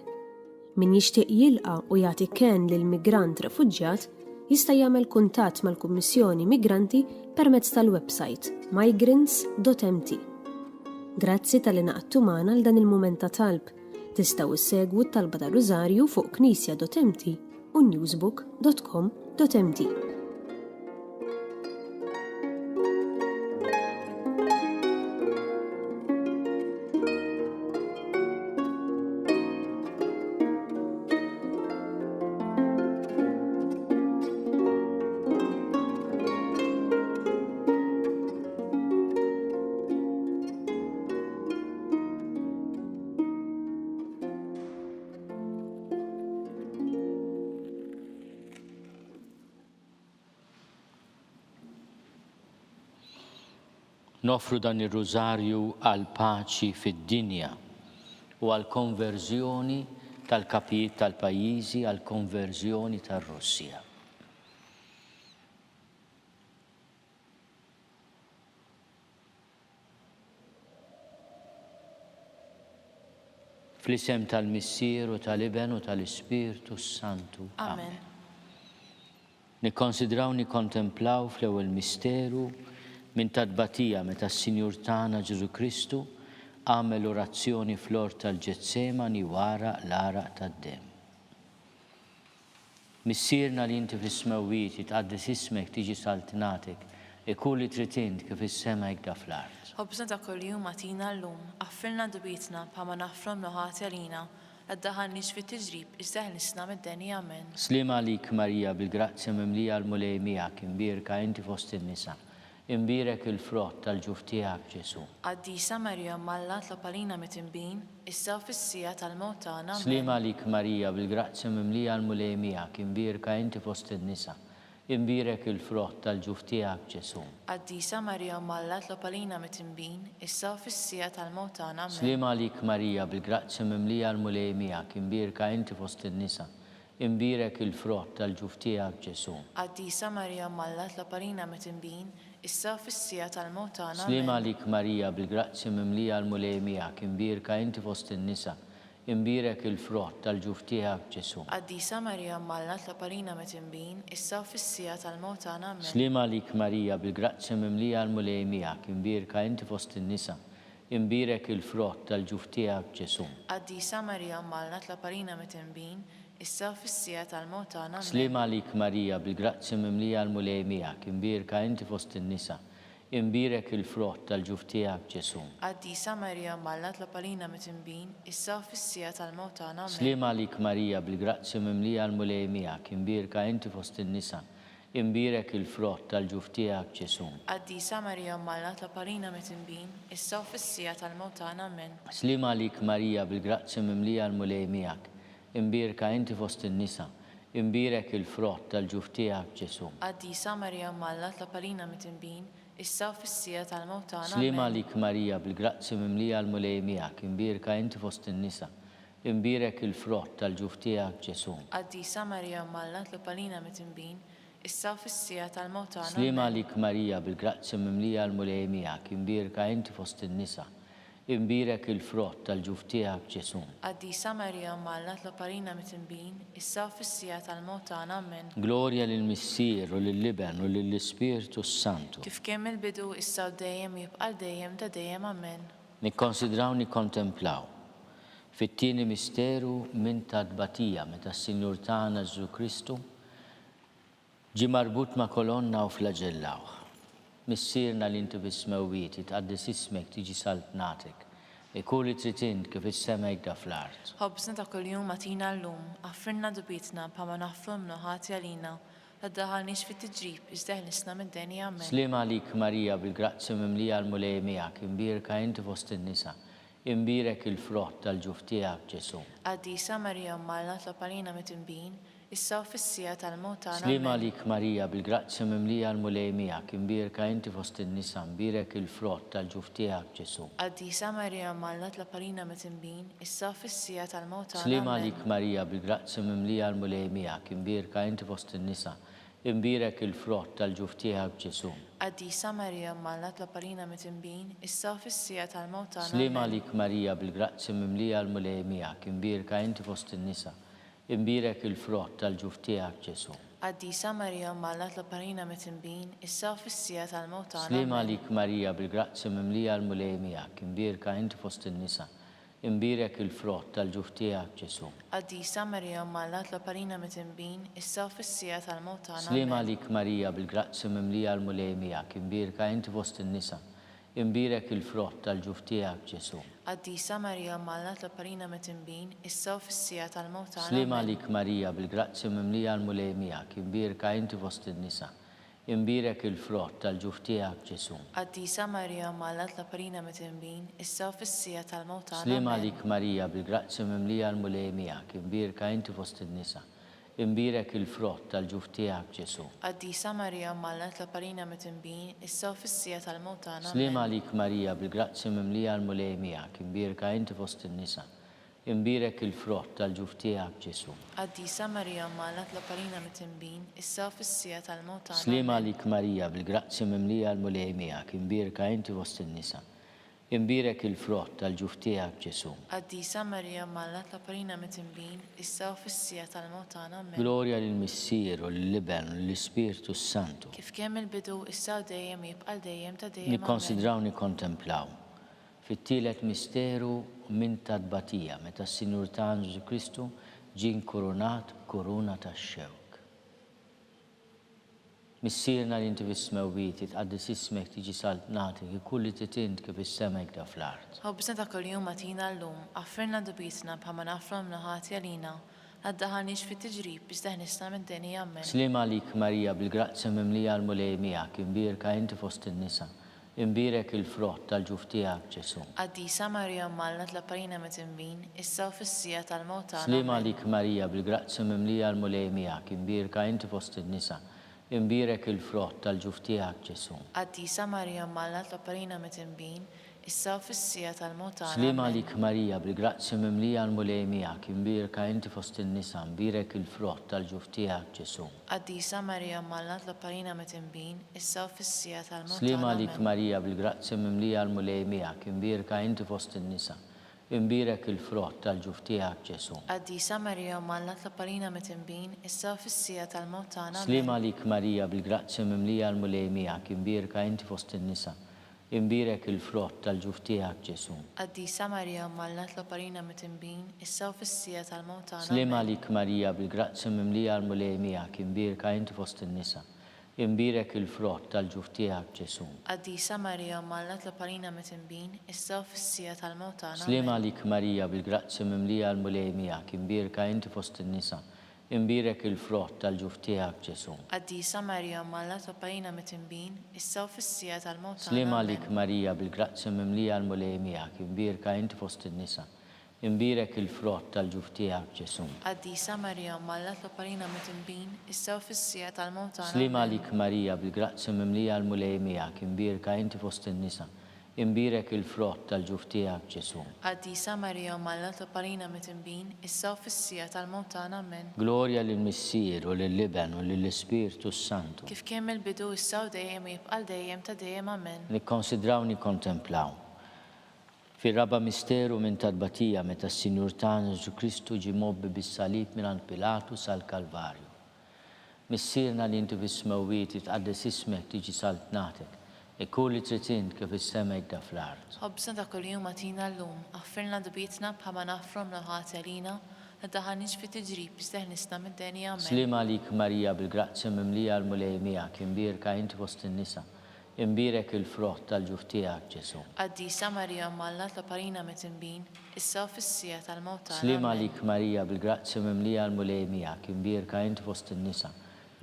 Min jixtieq jilqa' u jagħti kenn lil migrant refuġġjat jista' jagħmel kuntatt mal-Kummissjoni Migranti permezz tal-website migrants.mt. Grazzi tal-inaqattu magħna għal dan il-mument ta' talb. Tistgħu issegwu t-talba ta' Rużarju fuq knisja.mt u newsbook.com.mt. Nofru dan ir-rużarju għal paċi fid-dinja u għal konverżjoni tal-kapijiet tal-pajjiżi għal konverżjoni tar-Russja. Fl-isem tal-Missier u tal-Iben u tal-Ispirtu Santu. Amen. Nikkonsidraw nikkontemplaw fl-ewwel misteru minn tadbatija meta s-Sinjur tagħna Ġesu Kristu għamel orazzjoni fl-ort tal-Ġetsemani wara l-għaraq tad-demm. Missierna li inti fis-smewwiet jitqaddis ismek tiġi saltinatek ikun li trid int kif is-sema hekk fl-art. Ħobżna ta' kuljum agħtina llum, għaffilna dubietna bħalma nafrom noħati għalina, għaddaħannix fit-tiġrib iżda ħlisna mid-deni amen. Slima għalik Marija bil-grazzja mimlija l-mulej miegħek imbierka inti fost in-nisa. Imbirek il-frott tal-ġuf tiegħek Ġesu. Qaddisa Marija Malla tlob għalina mit-inbin, issa u fis-sija tal-mewt tagħna. Slima għalik Marija bil-grazzja mimlija l-mulej miegħek imbierka inti fost in-nisa. Imbirek il-frott tal-ġuf tiegħek Ġesu. Qaddisa Marija Malla tlob għalina mit-inbin, issa u fis-sija tal-mewt tagħna. Slima għalik Marija bil-grazzja mimlija l-mulej miegħek imbierka inti fost in-nisa. Imbirek il-frott tal-ġuf tiegħek Ġesu. Qaddisa Marija Malla tlob għalina mit-inbin, issa fis-sija tal-mewt tagħna. Slima għalik Marija bil-grazzja mimlija l-mulej miegħek imbierka inti fost in-nisa. Imbirek il-frott tal-ġuf tiegħek Ġesu. Qaddisa Marija Malla tlob għalina mit-inbin, issa fis-sija tal-mewt tagħna. Slima għalik Marija bil-grazzja mimlija l-mulej miegħek imbierka inti fost in-nisa. Imbirek il-frott tal-ġuf tiegħek Ġesu. Qaddisa Marija Malla tlob għalina mit-inbin, issa fis-sija tal-mewt tagħna. Slima għalik Marija bil-grazzja mimlija l-mulej miegħek imbierka inti fost in-nisa. Imbirek il-frott tal-ġuf tiegħek Ġesu. Qaddisa Marija Malla tlob għalina mit-inbin, issa fis-sija tal-mewt tagħna. Slima għalik Marija bil-grazzja mimlija l-mulej miegħek imbierka inti fost in-nisa. imbirek il-frott tal-ġuf tiegħek Ġesu. Qaddisa Marija Malla tlaparina mit-tinbin, issa u fis-sija tal-mewt tagħna. Amen. Slima għalik Marija bil-grazzi mimlija l-mulej miegħek, imbirka inti fost in-nisa, imbirek il-frott tal-ġuf tiegħek Ġesu. Qaddisa Marija Malla tlaparina mit-tinbin, issa u fis-sija tal-mewt tagħna. Slima Amen. għalik Marija bil-grazzi mimlija l-mulej miegħek, imbirka inti fost in-nisa, imbirek il-frott tal-ġuf tiegħek Ġesu. Qaddisa Marija Malla tlaparina mit-tinbin, issa u fis-sija tal-mewt tagħna. Slima Amen. għalik Marija bil-grazzi mimlija l-mulej miegħek, imbirka inti fost in-nisa, imbirek il-frott tal-ġuf tiegħek Ġesu. Qaddisa Marija Malla tlaparina mit-tinbin, issa u fis-sija tal-mewt tagħna. Amen. Glorja lill-Missier u lill-Liben u lill-Ispiritu Santu. Kif kemm il-bidu issa u dejjem jibqa' dejjem ta' dejjem. Amen. Nikkonsidraw nikkontemplaw fit-tieni misteru minn tadbatija meta s-Sinjur tagħna Ġesu Kristu ġi marbut ma' kolonna u flagellawh. Missierna li inti bis-smewwiet jitqaddis ismek tiġi saltnatek, ikun li trid int kif is-semek da fl-art. Ħobbsna ta' kuljum atina llum, affrinna dubitna bħalma naħfru mnoħati għalina, la ddaħħalniex fit-tiġrib, iżda ħlisna mid-deni. Amen. Slima għalik Marija bil-grazzi mimlija l-mulej miegħek, imbirka inti fost in-nisa, imbirek il-frott tal-ġuf tiegħek Ġesu. Qaddisa Marija Malla tlaparina mit-tinbin, issa u fis-sija tal-mewt tagħna. Slima Amen. għalik Marija bil-grazzi mimlija l-mulej miegħek, imbirka inti fost in-nisa, imbirek il-frott tal-ġuf tiegħek Ġesu. Qaddisa Marija Malla tlaparina mit-tinbin, issa u fis-sija tal-mewt tagħna. Slima Amen. għalik Marija bil-grazzi mimlija l-mulej miegħek, imbirka inti fost in-nisa, imbirek il-frott tal-ġuf tiegħek Ġesu. Qaddisa Marija Malla tlaparina mit-tinbin, issa u fis-sija tal-mewt tagħna. Slima Amen. għalik Marija bil-grazzi mimlija l-mulej miegħek, imbirka inti fost in-nisa, imbirek il-frott tal-ġuf tiegħek Ġesu. Qaddisa Marija Malla tlaparina mit-tinbin, issa u fis-sija tal-mewt tagħna. Slima Amen. għalik Marija bil-grazzi mimlija l-mulej miegħek, imbirka inti fost in-nisa, imbirek il-frott tal-ġuf tiegħek Ġesu. Qaddisa Marija Malla tlaparina mit-tinbin, issa u fis-sija tal-mewt tagħna. Slima Amen. għalik Marija bil-grazzi mimlija l-mulej miegħek, imbirka inti fost in-nisa, imbirek il-frott tal-ġuf tiegħek Ġesu. Qaddisa Marija Malla tlaparina mit-tinbin, issa u fis-sija tal-mewt tagħna. Slima Amen. għalik Marija bil-grazzi mimlija l-mulej miegħek, imbirka inti fost in-nisa, imbirek il-frott tal-ġuf tiegħek Ġesu. Qaddisa Marija Malla tlaparina mit-tinbin, issa u fis-sija tal-mewt tagħna. Slima Amen. għalik Marija bil-grazzi mimlija l-mulej miegħek, imbirka inti fost in-nisa, imbirek il-frott tal-ġuf tiegħek Ġesu. Qaddisa Marija Malla tlaparina mit-tinbin, issa u fis-sija tal-mewt tagħna. Slima Amen. għalik Marija bil-grazzi mimlija l-mulej miegħek, imbirka inti fost in-nisa, imbirek il-frott tal-ġuf tiegħek Ġesu. Qaddisa Marija Malla tlaparina mit-tinbin, issa u fis-sija tal-mewt tagħna. Slima Amen. għalik Marija bil-grazzi mimlija l-mulej miegħek, imbirka inti fost in-nisa, imbirek il-frott tal-ġuf tiegħek Ġesu. Qaddisa Marija Malla tlaparina mit-tinbin, issa u fis-sija tal-mewt tagħna. Amen. Glorja lill-Missier u lill-Liben u lill-Ispiritu Santu. Kif kemm il-bidu issa u dejjem jibqa' dejjem ta' dejjem. Amen. Nikkonsidraw nikkontemplaw fit-tielet misteru minn tadbatija meta s-Sinjur tagħna Ġesu Kristu ġie nkurunat koruna tax-xewk. Missierna li inti bis-smewwiet jitqaddis ismek tiġi saltnatek, ikun li trid int kif is-semek da fl-art. Ħobbsna ta' kuljum atina llum, affrinna dubitna bħalma naħfru mnoħati għalina, la ddaħħalniex fit-tiġrib, iżda ħlisna mid-deni. Amen. Slima għalik Marija bil-grazzi mimlija l-mulej miegħek, imbirka inti fost in-nisa, imbirek il-frott tal-ġuf tiegħek Ġesu. Qaddisa Marija Malla tlaparina mit-tinbin, issa u fis-sija tal-mewt tagħna. Slima Amen. għalik Marija bil-grazzi mimlija l-mulej miegħek, imbirka inti fost in-nisa, imbirek il-frott tal-ġuf tiegħek Ġesu. Qaddisa Marija Malla tlaparina mit-tinbin, issa u fis-sija tal-mewt tagħna. Slima Amen. għalik Marija bil-grazzi mimlija l-mulej miegħek, imbirka inti fost in-nisa, imbirek il-frott tal-ġuf tiegħek Ġesu. Qaddisa Marija Malla tlaparina mit-tinbin, issa u fis-sija tal-mewt Slima tagħna. għalik Amen. Marija bil-grazzi mimlija l-mulej miegħek, imbirka inti fost in-nisa, imbirek il-frott tal-ġuf tiegħek Ġesu. Qaddisa Marija Malla tlaparina mit-tinbin, issa u fis-sija tal-mewt tagħna. Amen. Slima għalik Marija bil-grazzi mimlija l-mulej miegħek, imbirka inti fost in-nisa, imbirek il-frott tal-ġuf tiegħek Ġesu. Qaddisa Marija Malla tlaparina mit-tinbin, issa u fis-sija tal-mewt tagħna. Slima Amen. għalik Marija bil-grazzi mimlija l-mulej miegħek, imbirka inti fost in-nisa, imbirek il-frott tal-ġuf tiegħek Ġesu. Qaddisa Marija Malla tlaparina mit-tinbin, issa u fis-sija tal-mewt tagħna. Slima Amen. għalik Marija bil-grazzi mimlija l-mulej miegħek, imbirka inti fost in-nisa, imbirek il-frott tal-ġuf tiegħek Ġesu. Qaddisa Marija Malla topparina mit-tinbin, issa u fis-sija tal-mewt tagħna. Slima Amen. lik Marija bil-grazzja mimlija l-mulej miegħek, imbirka inti fost in-nisa. Imbirek il-frott tal-ġuf tiegħek Ġesu. Qaddisa Marija Malla topparina mit-tinbin, issa u fis-sija tal-mewt tagħna. Slima Amen. lik Marija bil-grazzja mimlija l-mulej miegħek, imbirka inti fost in-nisa. Imbirek il-frott tal-ġuf tiegħek Ġesu. Qaddisa Marija Malla topparina mit-tinbin, issa u fis-sija tal-mewt tagħna. Amen. Glorja lill-Missier u lill-Liben u lill-Ispirtu Santu. Kif kien mill-bidu issa u dejjem jibqal dejjem ta' dejjem. Amen. Nikkonsidraw nikkontemplaw. Fir-raba misteru minn tadbatija meta s-Sinjur tagħna Ġesu Kristu ġie mobbi bis-salib mingħand Pilatu sal-Kalvarju. Missierna li inti fis-smewwiet tqaddes ismek tiġi saltnatek. Ikun li trid int kif is-sema jibda fl-art. Ħobbsna ta' kuljum atina llum, aħfirna dubitna bħalma nafrom l-ħati għalina, la daħanix fi tiġrib isteħnisna mid-denja. Amen. Slima lik Marija bil-grazzja mimlija l-mulej miegħek, imbirka inti fost in-nisa. Imbirek il-frott tal-ġuf tiegħek Ġesu. Qaddisa Marija Malla topparina mit-tinbin, issa u fis-sija tal-mewt tagħna. Slima Amen. lik Marija bil-grazzja mimlija l-mulej miegħek, imbirka inti fost in-nisa.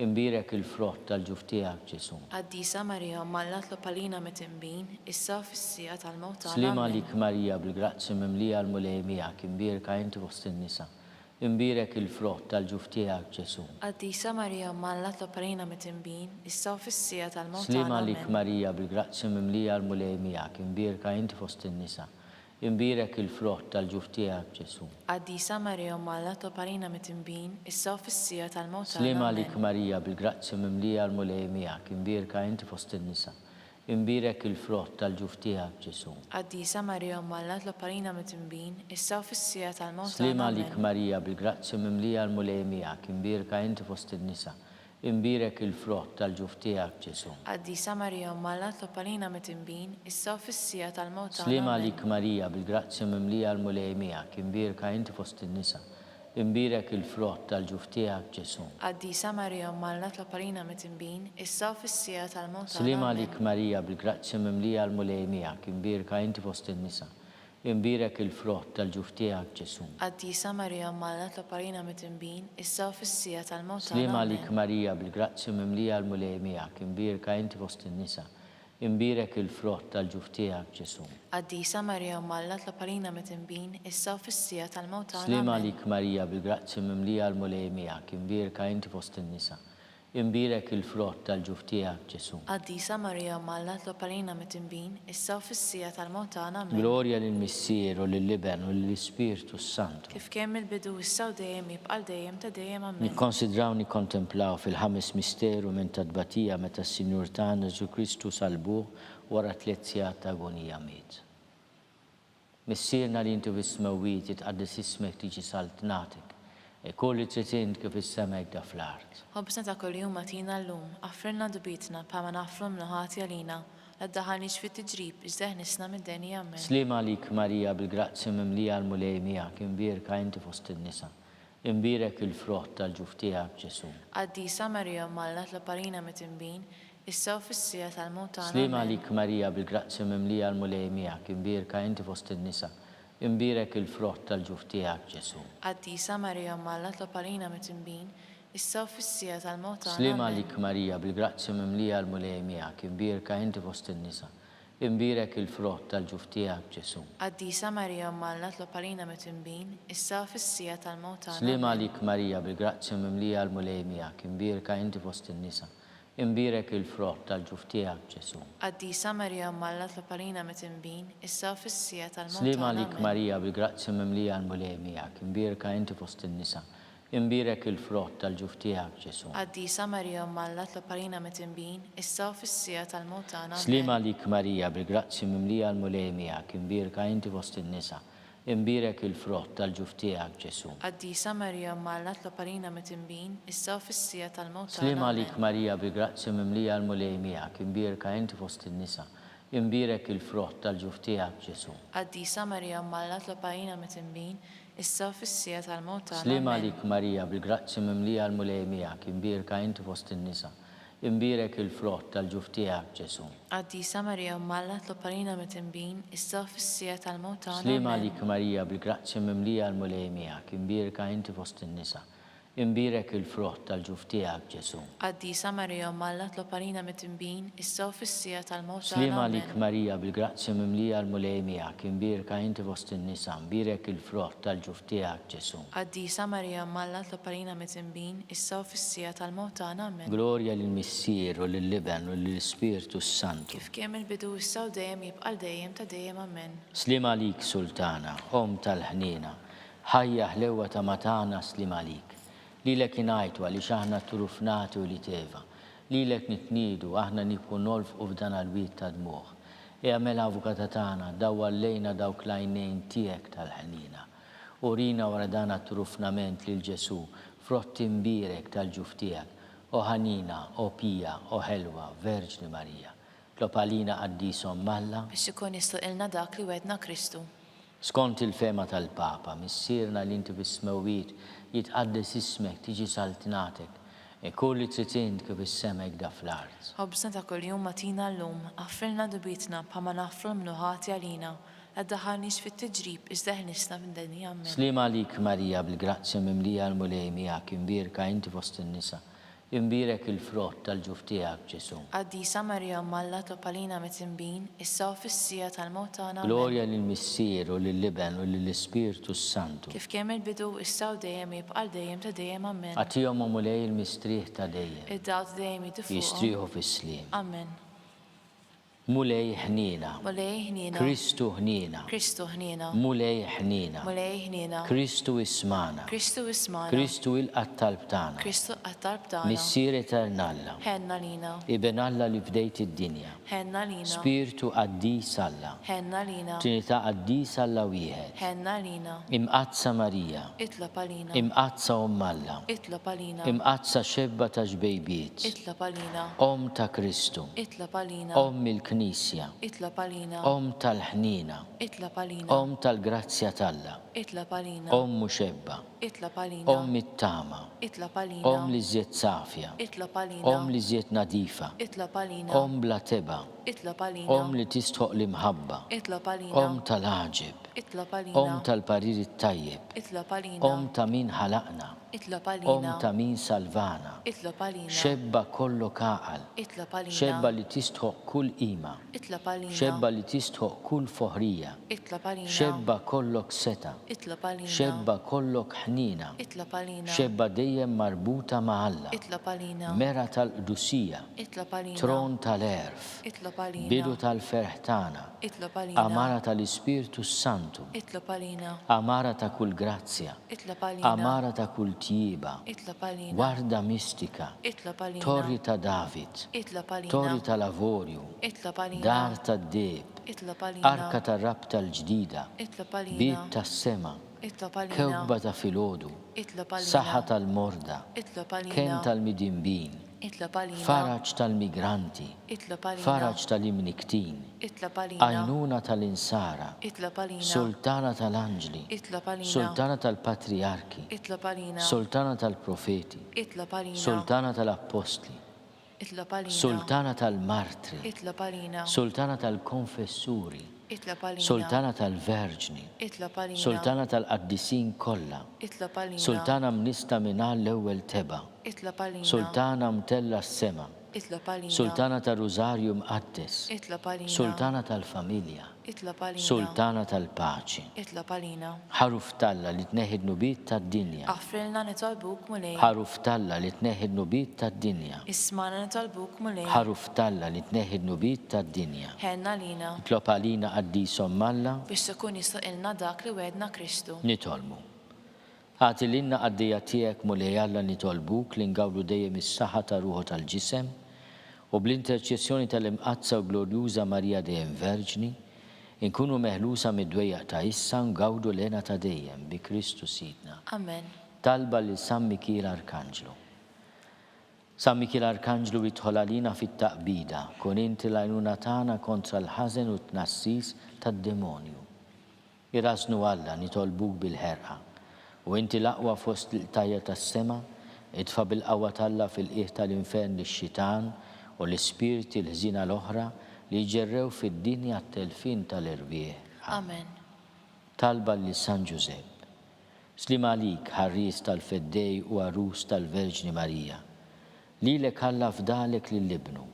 Imbirek il-frott tal-ġuf tiegħek Ġesu. Qaddisa Marija Malla topparina mit-tinbin, issa u fis-sija tal-mewt tagħna. Slima Amen. lik Marija bil-grazzja mimlija l-mulej miegħek, imbirka inti fost in-nisa. Imbirek il-frott tal-ġuf tiegħek Ġesu. Qaddisa Marija Malla topparina mit-tinbin, issa u fis-sija tal-mewt Slima tagħna. lik Amen. Marija bil-grazzja mimlija l-mulej miegħek, imbirka inti fost in-nisa. Imbirek il-frott tal-ġuf tiegħek Ġesu. Qaddisa Marija Malla topparina mit-tinbin, issa u fis-sija tal-mewt tagħna. Slima Amen. lik Marija bil-grazzja mimlija l-mulej miegħek, imbirka inti fost in-nisa. Imbirek il-frott tal-ġuf tiegħek Ġesu. Qaddisa Marija Malla topparina mit-tinbin, issa u fis-sija tal-mewt Slima tagħna. lik Amen. Marija bil-grazzja mimlija l-mulej miegħek, imbirka inti fost in-nisa. Imbirek il-frott tal-ġuf tiegħek Ġesu. Qaddisa Marija Malla topparina mit-tinbin, issa u fis-sija tal-mewt tagħna. Slima Amen. lik Marija bil-grazzja mimlija l-mulej miegħek, imbirka inti fost in-nisa. Imbirek il-frott tal-ġuf tiegħek Ġesu. Qaddisa Marija Malla topparina mit-tinbin, issa u fis-sija tal-mewt tagħna. Slima Amen. lik Marija bil-grazzja mimlija l-mulej miegħek, imbirka inti fost in-nisa. Imbirek il-frott tal-ġuf tiegħek Ġesu. Qaddisa Marija Malla topparina mit-tinbin, issa u fis-sija tal-mewt tagħna. Slima Amen. lik Marija bil-grazzja mimlija l-mulej miegħek, imbirka inti fost in-nisa. Imbirek il-frott tal-ġuf tiegħek Ġesu. Qaddisa Marija Malla topparina mit-tinbin, issa u fis-sija tal-mewt tagħna. Slima Amen. lik Marija bil-grazzja mimlija l-mulej miegħek, imbirka inti fost in-nisa. Imbirek il-frott tal-ġuf tiegħek Ġesu. Qaddisa Marija Malla topparina mit-tinbin, issa u fis-sija tal-mewt tagħna. Amen. Glorja lill-Missier u lill-Liben u lill-Ispirtu Santu. Kif kien mill-bidu issa u dejjem jibqal dejjem ta' dejjem. Amen. Nikkonsidraw nikkontemplaw fil-ħames misteru minn tadbatija meta s-Sinjur tagħna Ġesu Kristu salbuh wara 3 sigħat ta' agonija miet. Missierna li inti fis-smewwiet jitqaddes ismek tiġi saltnatek. Ikun li trid int kif is-sema jibda fl-art. Ħobbsna ta' kuljum atina llum, aħfirna dubitna bħalma nafrom l-ħati għalina, la daħanix fi tiġrib isteħnisna mid-denja. Amen. Slima lik Marija bil-grazzja mimlija l-mulej miegħek, imbirka inti fost in-nisa. Imbirek il-frott tal-ġuf tiegħek Ġesu. Qaddisa Marija Malla topparina mit-tinbin, issa u fis-sija tal-mewt tagħna. Slima Amen. lik Marija bil-grazzja mimlija l-mulej miegħek, imbirka inti fost in-nisa. Imbirek il-frott tal-ġuf tiegħek Ġesu. Qaddisa Marija Malla topparina mit-tinbin, issa u fis-sija tal-mewt tagħna. Slima Amen. lik Marija bil-grazzja mimlija l-mulej miegħek, imbirka inti fost in-nisa. Imbirek il-frott tal-ġuf tiegħek Ġesu. Qaddisa Marija Malla topparina mit-tinbin, issa u fis-sija tal-mewt tagħna. Slima Amen. lik Marija bil-grazzja mimlija l-mulej miegħek, imbirka inti fost in-nisa. Imbirek il-frott tal-ġuf tiegħek Ġesu. Qaddisa Marija Malla topparina mit-tinbin, issa u fis-sija tal-mewt Slima tagħna. lik Amen. Marija bil-grazzja mimlija l-mulej miegħek, imbirka inti fost in-nisa. Imbirek il-frott tal-ġuf tiegħek Ġesu. Qaddisa Marija Malla topparina mit-tinbin, issa u fis-sija tal-mewt tagħna. Amen. Slima lik Marija bil-grazzja mimlija l-mulej miegħek, imbirka inti fost in-nisa. Imbirek il-frott tal-ġuf tiegħek Ġesu. Qaddisa Marija Malla topparina mit-tinbin, issa u fis-sija tal-mewt tagħna. Slima Amen. lik Marija bil-grazzja mimlija l-mulej miegħek, imbirka inti fost in-nisa. Imbirek il-frott tal-ġuf tiegħek Ġesu. Qaddisa Marija Malla topparina mit-tinbin, issa u fis-sija tal-mewt tagħna. Slima Amen. lik Marija bil-grazzja mimlija l-mulej miegħek, imbirka inti fost in-nisa. Imbirek il-frott tal-ġuf tiegħek Ġesu. Qaddisa Marija Malla topparina mit-tinbin, issa u fis-sija tal-mewt tagħna. Slima Amen. lik Marija bil-grazzja mimlija l-mulej miegħek, imbirka inti fost in-nisa. imbirek il-frott tal-ġuf tiegħek Ġesu. Qaddisa Marija Malla tloparina mit-timbin, issa u fis-sija tal-mewt Slima tagħna. lik Amen. Marija bil-grazzja mimlija l-mulej miegħek, imbirka inti fost in-nisa, imbirek il-frott tal-ġuf tiegħek Ġesu. Qaddisa Marija Malla tloparina mit-timbin, issa u fis-sija tal-mewt tagħna. Amen. Glorja lill-Missier u lill-Liben u lill-Spiritu Santu. Kif kemm il-bidu issa u dejjem jibqa' dejjem ta' dejjem. Amen. Slima lik Sultana, Om tal-ħnina, ħajja ħlewa ta' matana slima lik. Lilek inajtu għaliex aħna turufnati u li teva. Lilek nitnidu aħna nibqu nolfqu f'dan għal-wit ta' dmuħ. Għamel avukata tagħna daw għallejna dawk lajnejn tiegħek tal-ħnina. Urina wara dan turufnament lil Ġesu, frott imbirek tal-ġuf tiegħek. O ħanina, o pija, o ħelwa, Verġni Marija. Klopalina qaddisom Malla. Biex ikun jistuqilna dak li wedna Kristu. Skont il-fema tal-Papa, missirna li inti bis-smewit jitqaddes ismek tiġi saltinatek, e kulli tritint kif is-semek da fl-art. Ħobsna ta' kuljum matina l-lum, għaffilna dubitna bħama naffru mnuħati għalina, għaddaħanix fit-tiġrib iżdeħnisna f'deni. Amen. Slima lik Marija bil-grazzja mimlija l-mulej miegħek imbirka inti fost in-nisa, imbirek il-frott tal-ġuf tiegħek Ġesu. Qaddisa Marija Malla tloparina mit-timbin, issa u fis-sija tal-mewt tagħna. Amen. Glorja lill-Missier u lill-Liben u lill-Spiritu Santu. Kif kemm il-bidu issa u dejjem jibqa' dejjem ta' dejjem. Amen. Għatihom u mulej il-mistrieħ ta' dejjem, Id-dawt dejjem jitifqu. jistrieħu fis-slim. Amen. Mulej ħnina, Mulej ħnina. Kristu ħnina, Kristu ħnina. mulej ħnina, Mulej ħnina. Kristu ismana, Kristu ismana. Kristu il-qattalb tagħna. Kristu qattarb tagħna. Missier eternalla, Ħenna lina. Iben Alla li fdejt id-dinja, Ħenna lina. Spiritu qaddis Alla, Ħenna lina. Trinità qaddis Alla wieħed, Ħenna lina. imqazza Marija, Itlob għalina. imqazza Alla, Itlob għalina. imqazza xebba ta' ġbejbiet, Itlob għalina. Om ta' Kristu, Itlob għalina. Om il-Knisja, Itlob għalina. Om tal-ħnina, Itlob għalina. Om tal-grazzja talla, Itlob għalina. Om muxebba, Itlob għalina. Om it-tama, Itlob għalina. Om li żiet safja, Itlob għalina. Om li żiet nadifa, Itlob għalina. Om bla teba, Itlob għalina. Om li tistħoq l-imħabba, Itlob għalina. Om tal-ħaġib, Itlob għalina. Om tal-parir it-tajjeb, Itlob għalina. Om ta' min ħalaqna, Itlob Om għalina. ta' min salvana, Itlob għalina. xebba kollu kaqal, Itlob għalina. xebba li tistħoq kull ima, Itlob għalina. xebba li tistħoq kull foħrija, Itlob għalina. xebba kollok seta, Itlob għalina. xebba kollok ħnina, Itlob għalina. xebba dejjem marbuta ma' Alla, Itlob għalina. mera tal-qdusija, Itlob għalina. tron tal-erf, Itlob għalina. bidu tal-ferħtana, Itlob għalina. amara tal-Ispiritu Santu, Itlob għalina. amara ta' kull grazzja, Itlob għalina. amara ta' kull tjiba, Itlob għalina. warda mistika, Itlob għalina. torri ta' David, Itlob għalina. torri ta' lavorju, Itlob għalina. dar ta' deb, Itlob għalina. arka ta' rab tal-ġdida, Itlob għalina. bib ta' sema, Itlob għalina. kewba ta' filodu, Itlob għalina. saħħa tal-morda, Itlob għalina. ken tal-midimbin, Itlob għalina. faraġ tal-migranti, Itlob għalina. faraġ tal-imniktin, Itlob għalina. għajnuna tal-insara, Itlob għalina. sultana tal-anġli, Itlob għalina. sultana tal-patriarki, Itlob għalina. sultana tal-profeti, Itlob għalina. sultana tal-apostli, Itlob għalina. sultana tal-martri, Itlob għalina. sultana tal-konfessuri, Itlob għalina. sultana tal-verġni, Itlob għalina. sultana tal-qaddisin kollha, Itlob għalina. sultana mnista minna l-ewwel teba, Itlob għalina. sultana mtella s-sema, Itlob għalina. sultana tal-Rużarju mqaddes, Itlob għalina. sultana tal-familja, Itlob għalina. sultana tal-paċi, Itlob għalina. ħaruf talla li tneħid nubit tad-dinja, Għafrilna nitolbuk mulej. ħaruf talla li tneħid nubit tad-dinja, Ismana nitolbuk mulej. ħaruf talla li tneħid nubit tad-dinja. Ħenna lina. Tlop għalina qaddisom Malla, Biex tkun jistoqilna dak li wedna Kristu. nitolmu. Għati l-inna għaddija tijek mulej Alla nitolbuk li ngawlu dejjem is-saħħa ta' ruħu tal-ġisem u bl-interċessjoni tal-imqazza u glorjuża Marija dejjem Verġni, inkunu meħlusa mid-dwejjaq ta' issa ngawdu lena ta' dejjem bi Kristu Sidna. Amen. Talba li San Mikil Arkanġlu. San Mikil Arkanġlu jidħol għalina fit-taqbida, kun inti l-għajnuna tagħna kontra l-ħażen u t-nassis tad-demonju. Irasnu Alla nitolbuk bil-ħerqa u inti l-aqwa fost l-tajja tas-sema, idfa bil-qawwa talla fil-qiegħ tal-infern lix-xitan u l-ispirti l-ħżina l-oħra li ġerrew fid-dinja t-telfin tal-irbieħ. Amen. Talba li San Ġusepp. Slim għalik ħarris tal-feddej u għarus tal-Verġni Marija. Lilek Alla fdalek lill-ibnu.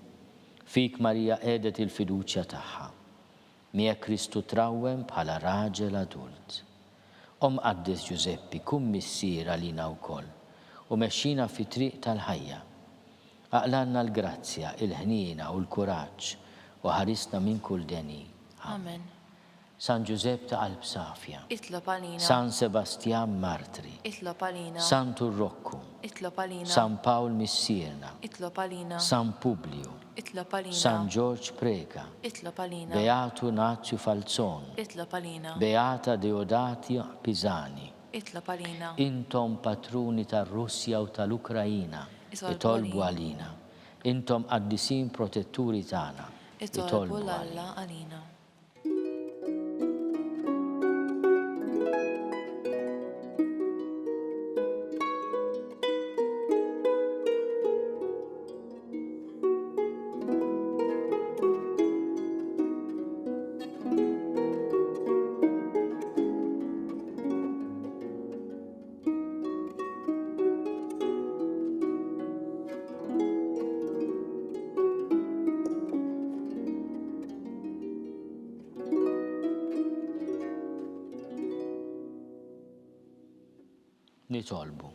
Fik Marija edet il-fiduċja tagħha. Miegħek Kristu trawwem bħala raġel adult. Qaddes Giuseppi kun missier għalina wkoll u mexxina fi triq tal-ħajja. Aqlanna l-grazzja, il-ħniena u l-kuraġġ u ħarisna minn kull deni. Amen. San Giuseppe ta' qalb safja. Itlob għalina. San Sebastian Martri. Itlob għalina. San Turroccu. Itlob għalina. San Paul Missierna. Itlob għalina. San Publio. Itlob għalina. San George Preka. Itlob għalina. Beatu Nazio Falzon. Itlob għalina. Beata Deodatia Pisani. Itlob għalina. Intom patruni tar-Russja u tal-Ukrajina. Itolbu għalina. Intom qaddisin protetturi tagħna. Itolbu l-Alla għalina. Nitolbu.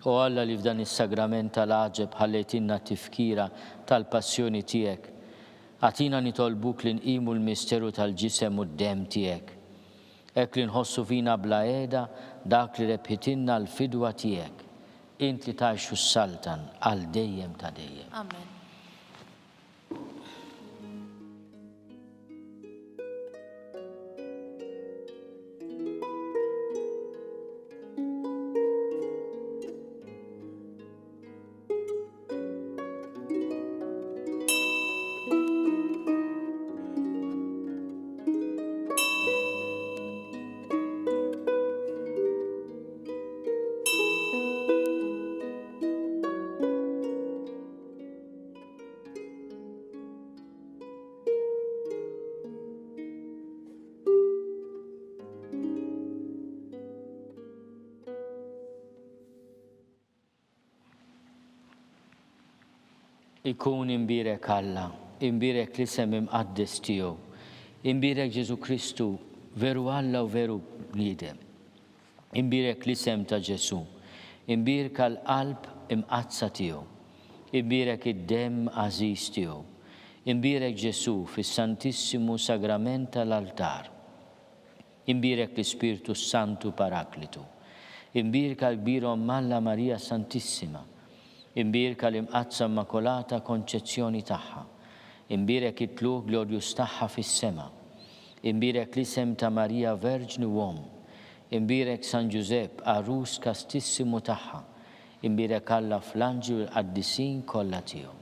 U Alla li f'dan is-sagrament tal-għaġeb ħallejtinna tifkira tal-passjoni tiegħek. Għatina nitolbuk li nqimu l-misteru tal-ġisem u d-dem tiegħek. Hekk li nħossu fina bla qiegħda dak li rebħitinna l-fidwa tiegħek. Int li tgħixu s-saltan għal dejjem ta' dejjem. Amen. Ikun imbirek Alla, imbirek l-isem imqaddes tiegħu, imbirek Ġesu Kristu veru Alla u veru bniedem. Imbirek l-isem ta' Ġesu, imbirek l-qalb imqazza tiegħu, imbirek id-dem għażiż tiegħu, imbirek Ġesu fis-Santissimu Sagrament tal-altar, imbirek l-Ispirtu Santu Paraklitu, imbirek l-kbirhom Malla Marija Santissima, imbirka l-imqazza immakolata konċezzjoni tagħha, imbirek it-tluq glorjus tagħha fis-sema, imbirek l-isem ta' Marija Verġni Uom, imbirek San Giuseppe arus kastissimu tagħha, imbirek Alla fl-anġlu l-qaddisin kollha tiegħu.